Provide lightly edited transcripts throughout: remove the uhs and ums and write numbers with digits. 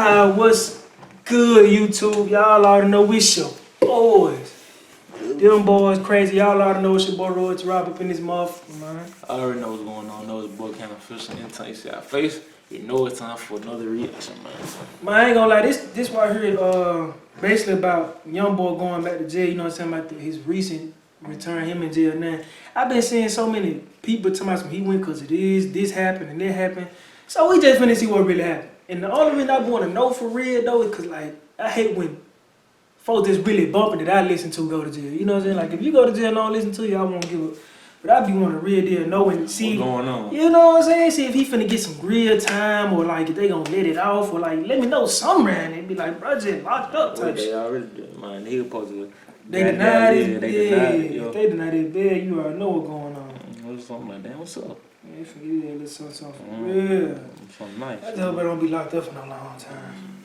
What's good, YouTube? Y'all already know it's your boys. Them boys crazy. Y'all already know it's your boy Roy to Rob up in this motherfucker, man. I already know what's going on. I know this boy can't officially anytime you see our face. You know it's time for another reaction, man. Man, I ain't gonna lie, this right here basically about YoungBoy going back to jail, you know what I'm saying, about his recent return, him in jail now. I've been seeing so many people talking about he went because of this happened and that happened. So we just finna see what really happened. And the only reason I want to know for real though is cause like I hate when folks that's really bumping that I listen to go to jail. You know what I'm saying? Like if you go to jail and I don't listen to you, I won't give up. But I be wanting to real deal know and see what's going on. You know what I'm saying? See if he finna get some real time or like if they gonna let it off or like let me know something around it. Be like, bro, just locked up type shit. They already did, man. He supposed to. They denied it. If they denied it bad, you already know what's going on. What's something like that? What's up? Yeah, forget it, a little something for real. Something nice. I just hope I don't be locked up for no long time.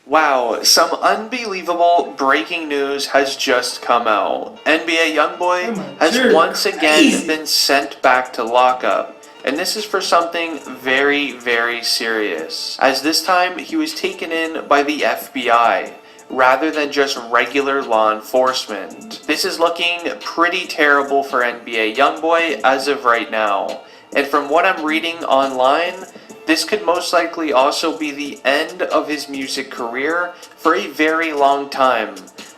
Wow, some unbelievable breaking news has just come out. NBA YoungBoy has once again been sent back to lockup. And this is for something very, very serious. As this time he was taken in by the FBI rather than just regular law enforcement. This is looking pretty terrible for NBA YoungBoy as of right now. And from what I'm reading online, this could most likely also be the end of his music career for a very long time.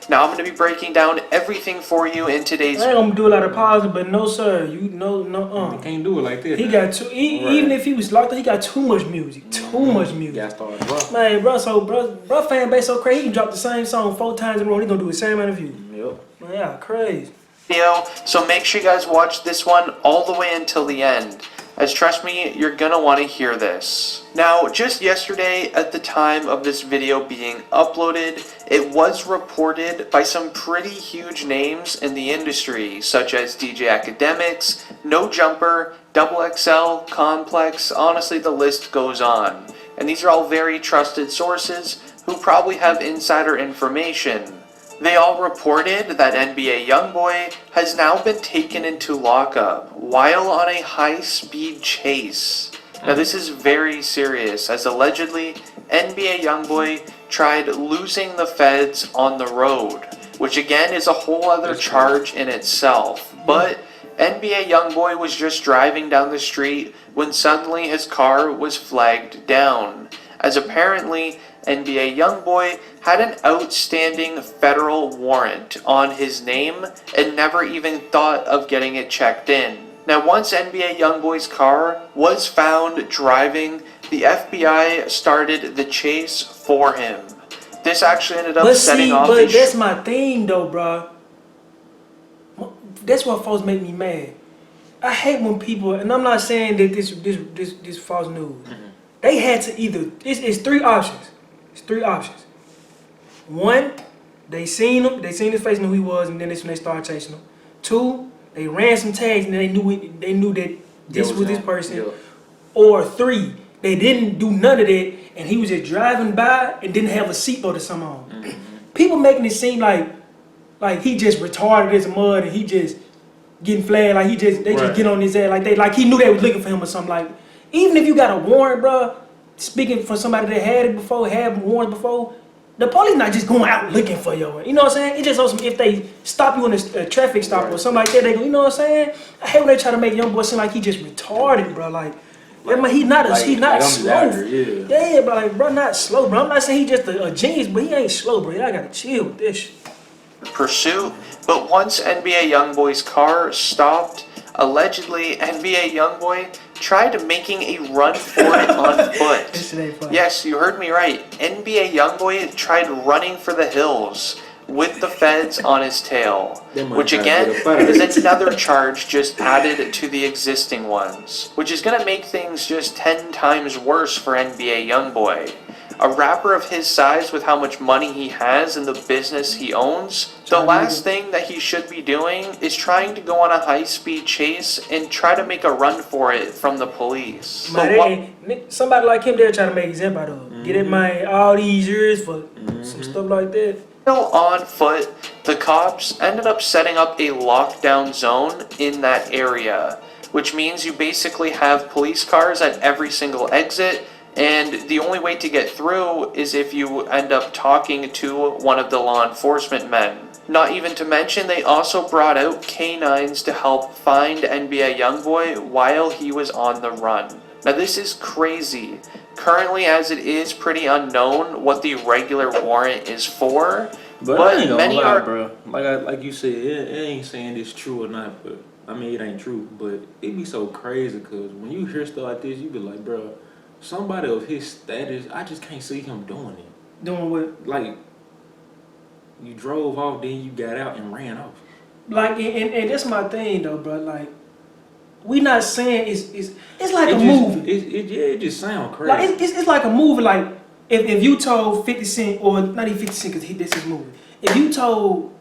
Now I'm going to be breaking down everything for you in today's... I ain't going to do a lot of pauses, but no sir, you You can't do it like this. He got too, even if he was locked up, he got too much music. Too much music. You gotta start rough. Man, bro, fan base so crazy, he can drop the same song 4 times in a row, he going to do the same amount of views. Yep. Man, yeah, crazy. So make sure you guys watch this one all the way until the end, as trust me, you're gonna want to hear this. Now, just yesterday, at the time of this video being uploaded, it was reported by some pretty huge names in the industry, such as DJ Academics, No Jumper, Double XL, Complex, honestly the list goes on. And these are all very trusted sources who probably have insider information. They all reported that NBA YoungBoy has now been taken into lockup while on a high-speed chase. Now this is very serious, as allegedly NBA YoungBoy tried losing the feds on the road, which again is a whole other charge in itself. But NBA YoungBoy was just driving down the street when suddenly his car was flagged down, as apparently NBA YoungBoy had an outstanding federal warrant on his name and never even thought of getting it checked in. Now once NBA YoungBoy's car was found driving, the FBI started the chase for him. This actually ended up setting off... But that's my thing though, bro. That's what folks make me mad. I hate when people, and I'm not saying that this false news. They had to either, it's 3 options. It's 3 options. 1, they seen him, they seen his face, knew who he was, and then that's when they started chasing him. 2, they ran some tags and they knew that this was this person. Yeah. Or 3, they didn't do none of that and he was just driving by and didn't have a seatbelt or something on. People making it seem like he just retarded as a mud and he just getting flagged, like they just get on his ass like he knew they was looking for him or something. Like, even if you got a warrant, bro, speaking for somebody that had it before, had warrants before, the police not just going out looking for you. You know what I'm saying? It just awesome if they stop you on a traffic stop or something like that. They go, you know what I'm saying? I hate when they try to make YoungBoy seem like he just retarded, bro. Like he's not slow. Yeah, bro. Like, bro, not slow, bro. I'm not saying he just a genius, but he ain't slow, bro. I gotta chill with this shit. Pursuit, but once NBA YoungBoy's car stopped, allegedly NBA YoungBoy tried making a run for it on foot. Yes, you heard me right. NBA YoungBoy tried running for the hills with the feds on his tail, which again is another charge just added to the existing ones, which is going to make things just 10 times worse for NBA YoungBoy. A rapper of his size with how much money he has and the business he owns, the last thing that he should be doing is trying to go on a high-speed chase and try to make a run for it from the police. Somebody like him, they're trying to make exempt out of. Get it, man, all these years for some stuff like that. Still on foot, the cops ended up setting up a lockdown zone in that area, which means you basically have police cars at every single exit And the only way to get through is if you end up talking to one of the law enforcement men. Not even to mention, they also brought out canines to help find NBA YoungBoy while he was on the run. Now this is crazy. Currently, as it is pretty unknown what the regular warrant is for, but I ain't gonna many lie, are... bro. Like you said, it ain't saying it's true or not, but I mean it ain't true. But it be so crazy because when you hear stuff like this, you be like, bro, somebody of his status, I just can't see him doing it. Doing what? Like, you drove off, then you got out and ran off. Like, and that's my thing though, bro. Like, we not saying it's like a movie. It just sound crazy. Like it's like a movie. Like if you told 50 Cent, or not even 50 Cent, because this is movie. If you told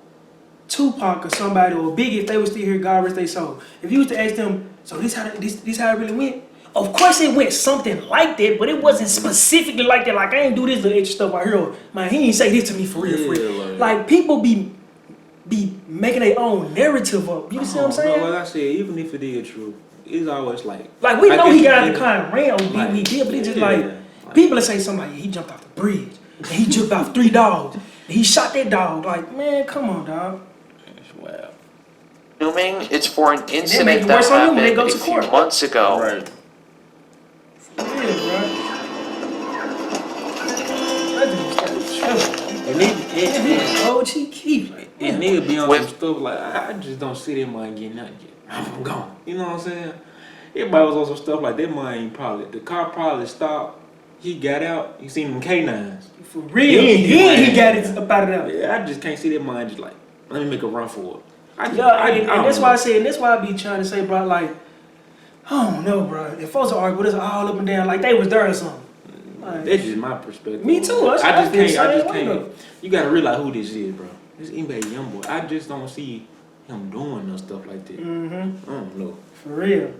Tupac or somebody, or Biggie, if they was still here, God rest their soul. If you was to ask them, so this how it really went. Of course it went something like that, but it wasn't specifically like that. Like, I ain't do this little extra stuff out here. Man, he ain't say this to me for real. Like people be making their own narrative up. You see what I'm saying? Bro, like I said, even if it is true, it's always like we know he got out the car and ran. We did, but it's just like people that say something like, he jumped off the bridge and he jumped off 3 dogs and he shot that dog. Like, man, come on, dog. Wow. Assuming it's for an incident that happened a few months ago. Right. Yeah, right. And nigga be on some stuff like, I just don't see that man getting out yet. I'm gone. You know what I'm saying? Everybody was on some stuff like that man the car probably stopped. He got out. You seen them K9s. For real. He got it up out of there. Yeah, I just can't see that man just like, let me make a run for it. And that's why I said, and that's why I be trying to say, bro, like, I don't know, bro. If folks are arguing with us all up and down, like they was there or something. Like, that's just my perspective. Me too. I just can't. You gotta realize who this is, bro. This NBA YoungBoy. I just don't see him doing no stuff like that. I don't know. For real.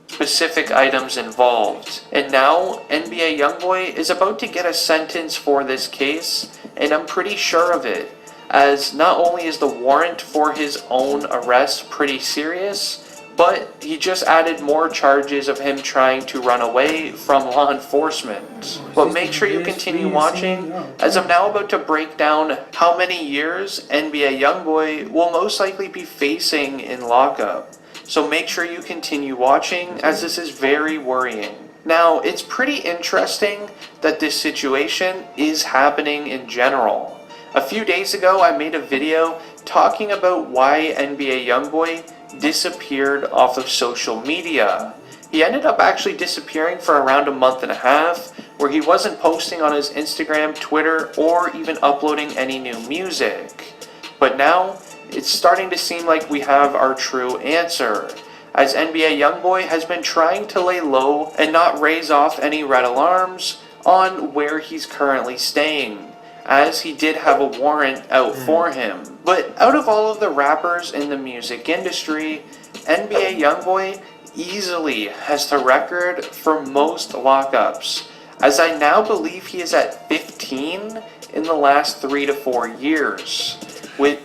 Specific items involved. And now, NBA YoungBoy is about to get a sentence for this case, and I'm pretty sure of it, as not only is the warrant for his own arrest pretty serious, but he just added more charges of him trying to run away from law enforcement. But make sure you continue watching, as I'm now about to break down how many years NBA YoungBoy will most likely be facing in lockup. So make sure you continue watching, as this is very worrying. Now, it's pretty interesting that this situation is happening in general. A few days ago, I made a video talking about why NBA YoungBoy disappeared off of social media. He ended up actually disappearing for around a month and a half, where he wasn't posting on his Instagram, Twitter, or even uploading any new music. But now, it's starting to seem like we have our true answer, as NBA YoungBoy has been trying to lay low and not raise off any red alarms on where he's currently staying, as he did have a warrant out for him. But out of all of the rappers in the music industry, NBA YoungBoy easily has the record for most lockups, as I now believe he is at 15 in the last 3 to 4 years. With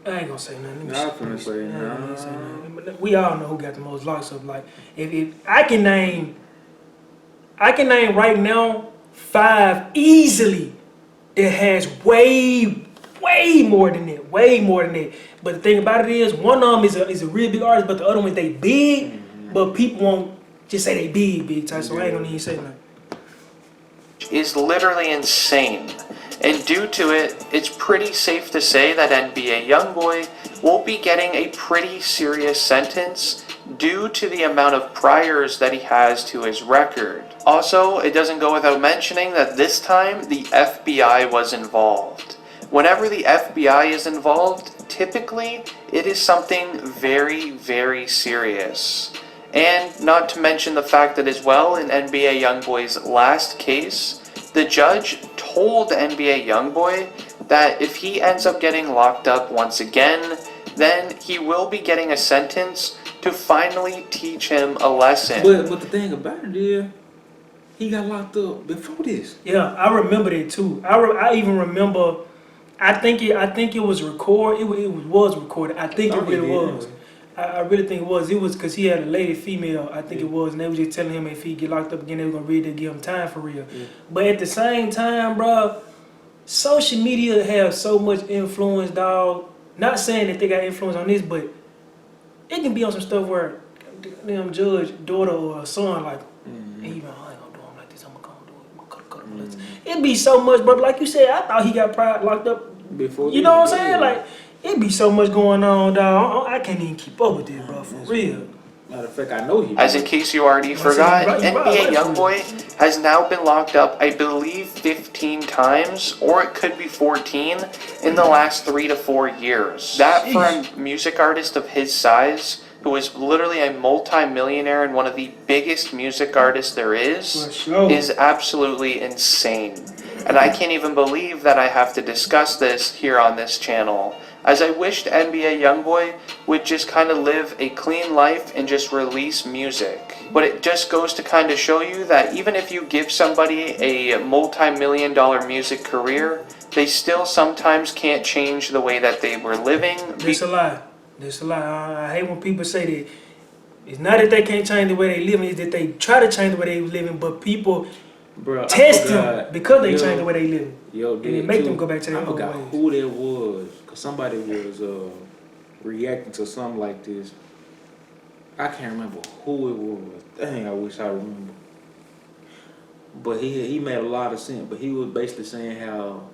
I ain't gonna say nothing. I was gonna say nothing. We all know who got the most locks up. Like, if I can name right now 5 easily that has way more than that. But the thing about it is, one of them is a real big artist, but the other one, they big, but people won't just say they big type, so I ain't gonna even say nothing. Is literally insane. And due to it, it's pretty safe to say that NBA YoungBoy will be getting a pretty serious sentence due to the amount of priors that he has to his record. Also, it doesn't go without mentioning that this time the FBI was involved. Whenever the FBI is involved, typically it is something very, very serious. And not to mention the fact that as well, in NBA YoungBoy's last case, the judge told NBA YoungBoy that if he ends up getting locked up once again, then he will be getting a sentence to finally teach him a lesson. But the thing about it is, he got locked up before this. Yeah, I remember that too. I even remember. I think it was recorded. It was recorded. I think it really was. I really think it was because he had a lady female, I think it was, and they were just telling him if he get locked up again, they were gonna really give him time for real. Yeah. But at the same time, bro, social media have so much influence, dog. Not saying that they got influence on this, but it can be on some stuff where them judge daughter or son like, hey, you know, I ain't gonna do him like this. I'm gonna do it. I'm gonna cut him. It be so much, bro. Like you said, I thought he got locked up Before you know what I'm saying? Like, it be so much going on, dog. I can't even keep up with this, bro. For real. Matter of fact, I know he. As in case you already forgot, NBA YoungBoy has now been locked up, I believe, 15 times, or it could be 14, in the last 3 to 4 years. That for a music artist of his size, who is literally a multi-millionaire and one of the biggest music artists there is absolutely insane. And I can't even believe that I have to discuss this here on this channel, as I wished NBA YoungBoy would just kind of live a clean life and just release music. But it just goes to kind of show you that even if you give somebody a multi-million-dollar music career, they still sometimes can't change the way that they were living. That's a lie. That's a lie. I hate when people say that. It's not that they can't change the way they live, it's that they try to change the way they living, but people test them because they change the way they live. And it make them go back to their old ways. I forgot who that was, because somebody was reacting to something like this. I can't remember who it was. Dang, I wish I remember. But he made a lot of sense. But he was basically saying how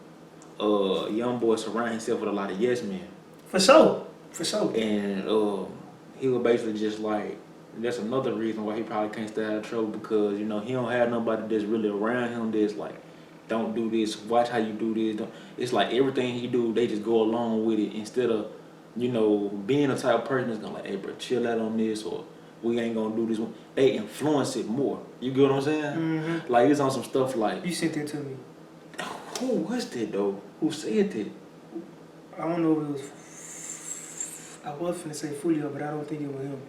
YoungBoy surround himself with a lot of yes men. For sure. For sure. And he was basically just like, that's another reason why he probably can't stay out of trouble, because, you know, he don't have nobody that's really around him that's like, don't do this, watch how you do this. Don't. It's like everything he do, they just go along with it instead of, you know, being a type of person that's gonna like, hey bro, chill out on this, or we ain't gonna do this one. They influence it more. You get what I'm saying? Mm-hmm. Like it's on some stuff like. You sent that to me. Who was that though? Who said that? I don't know if it was. I was finna say Fulio, but I don't think it was him.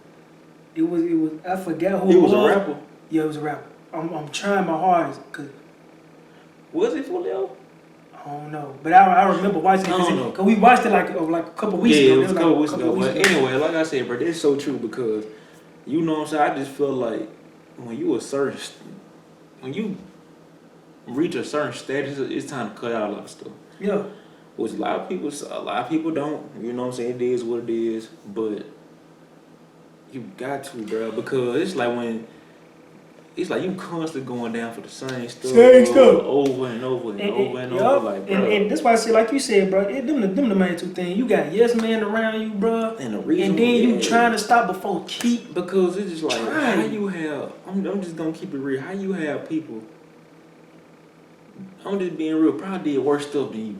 It was. I forgot who it was. It was a rapper. Yeah, it was a rapper. I'm trying my hardest, cause. Was it Fulio? I don't know, but I remember watching it because we watched it like a couple weeks ago. Yeah, it was a couple weeks ago. But anyway, like I said, bro, it's so true, because you know what I'm saying. I just feel like when you reach a certain status, it's time to cut out a lot of stuff. Yeah. Which a lot of people don't. You know what I'm saying? It is what it is, but you got to, bro, because it's like when. It's like you constantly going down for the same stuff. Over and over and over and over. Like, bro. And that's why I say, like you said, bro, them the main two things. You got yes man around you, bro. And the reason and then you trying to stop before keep. Because it's just like, how you have, I'm just going to keep it real. How you have people, I'm just being real, probably did worse stuff than you.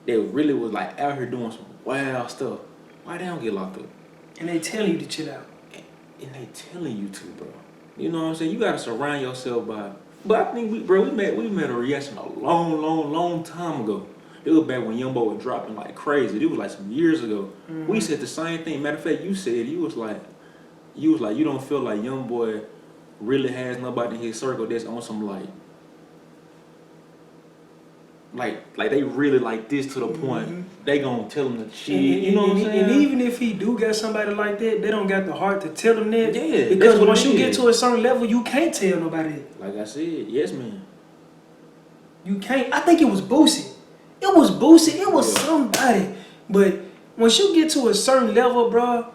They really was like out here doing some wild stuff. Why they don't get locked up? And they telling you to chill out. And they telling you to, bro. You know what I'm saying? You gotta surround yourself by. But I think we made a reaction a long time ago. It was back when YoungBoy was dropping like crazy. It was like some years ago. Mm-hmm. We said the same thing. Matter of fact, you said you was like you don't feel like YoungBoy really has nobody in his circle that's on some like they really like this to the point they gonna tell him the shit. You know what I'm saying? And even if he do got somebody like that, they don't got the heart to tell him that. Yeah, because once you get to a certain level, you can't tell nobody that. Like I said, yes, man. You can't. I think it was Boosie. It was Boosie. It was somebody. But once you get to a certain level, bro,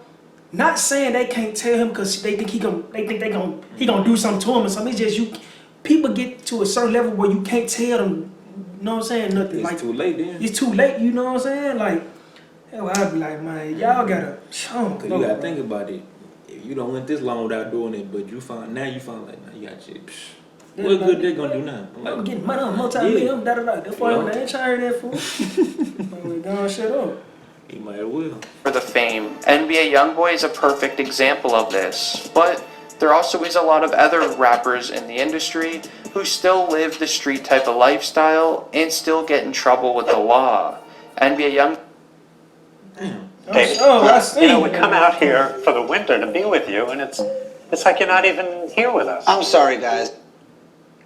not saying they can't tell him because they think he gonna do something to him or something. It's just people get to a certain level where you can't tell them. You know what I'm saying? Nothing. It's like, too late then. It's too late, you know what I'm saying? Like, hell, I'd be like, man, y'all gotta Cause you gotta think about it. If you don't went this long without doing it, but you find like, now you got shit. What good they gonna do now? I'm getting money on multi-million, da-da-da. That's why they ain't trying that fool. We gonna shut up. He might as well. For the fame, NBA YoungBoy is a perfect example of this, but there also is a lot of other rappers in the industry who still live the street type of lifestyle and still get in trouble with the law. NBA Young. David, we come out here for the winter to be with you, and it's like you're not even here with us. I'm sorry, guys.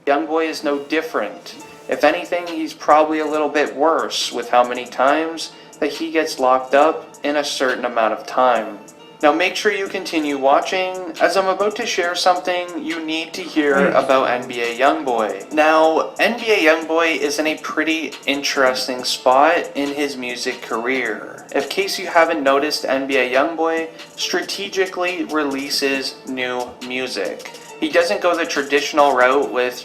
YoungBoy is no different. If anything, he's probably a little bit worse with how many times that he gets locked up in a certain amount of time. Now make sure you continue watching, as I'm about to share something you need to hear about NBA YoungBoy. Now, NBA YoungBoy is in a pretty interesting spot in his music career. In case you haven't noticed, NBA YoungBoy strategically releases new music. He doesn't go the traditional route with,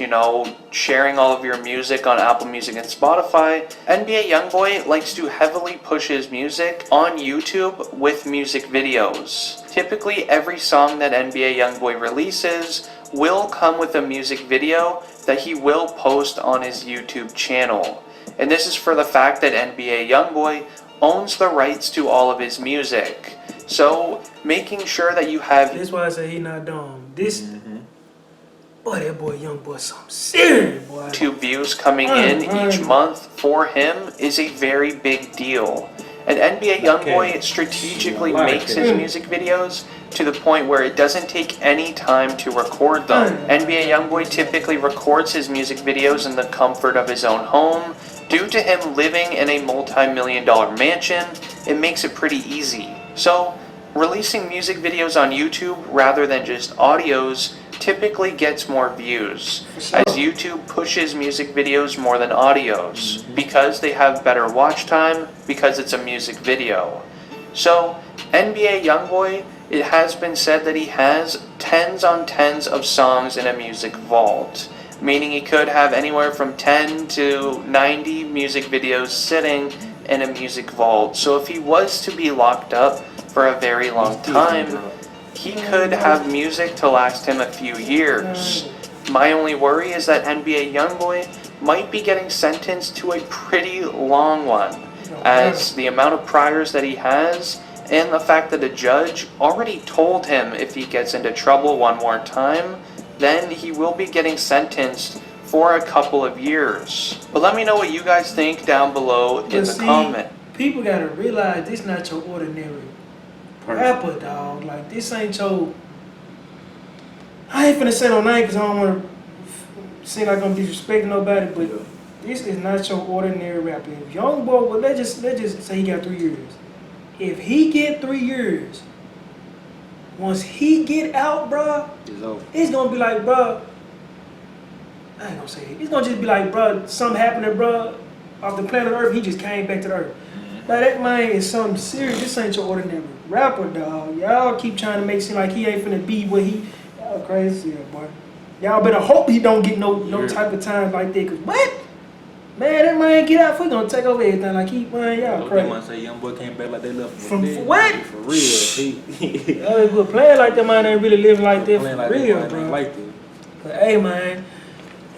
sharing all of your music on Apple Music and Spotify. NBA YoungBoy likes to heavily push his music on YouTube with music videos. Typically, every song that NBA YoungBoy releases will come with a music video that he will post on his YouTube channel. And this is for the fact that NBA YoungBoy owns the rights to all of his music. So, making sure that you have... That's why I say he not dumb. Boy, that boy, YoungBoy, something serious, boy. 2 views coming in each month for him is a very big deal. And NBA YoungBoy strategically makes his music videos to the point where it doesn't take any time to record them. NBA YoungBoy typically records his music videos in the comfort of his own home. Due to him living in a multi-million-dollar mansion, it makes it pretty easy. So, releasing music videos on YouTube rather than just audios typically gets more views, as YouTube pushes music videos more than audios, because they have better watch time, because it's a music video. So, NBA YoungBoy, it has been said that he has tens on tens of songs in a music vault, meaning he could have anywhere from 10 to 90 music videos sitting in a music vault. So if he was to be locked up for a very long time, he could have music to last him a few years. My only worry is that NBA YoungBoy might be getting sentenced to a pretty long one, as the amount of priors that he has and the fact that the judge already told him if he gets into trouble one more time, then he will be getting sentenced for a couple of years. But let me know what you guys think down below in the comment. People gotta realize this not your ordinary rapper, dog. Like, this ain't your... I ain't finna say no name because I don't want to seem like I'm disrespecting nobody, but this is not your ordinary rapper. If YoungBoy, well, let's just say he got 3 years. If he get 3 years, once he get out, bruh, it's gonna be like, bruh, I ain't gonna say it. It's gonna just be like, bruh, something happened to bruh off the planet Earth. He just came back to the Earth. Like, that man is something serious. This ain't your ordinary rapper, dog. Y'all keep trying to make it seem like he ain't finna be what he... Y'all crazy, boy. Y'all better hope he don't get no type of time like that. Cause what? Man, that man get out, we gonna take over everything. Like, man, y'all crazy. They might say YoungBoy came back like they left from what? For real. Y'all good playing like that, man ain't really living like that for real, bro. Like that. But hey, man,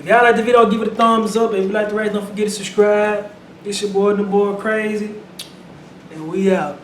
if y'all like the video, give it a thumbs up. If you like the rest, don't forget to subscribe. It's your boy, the boy Crazy. And we out.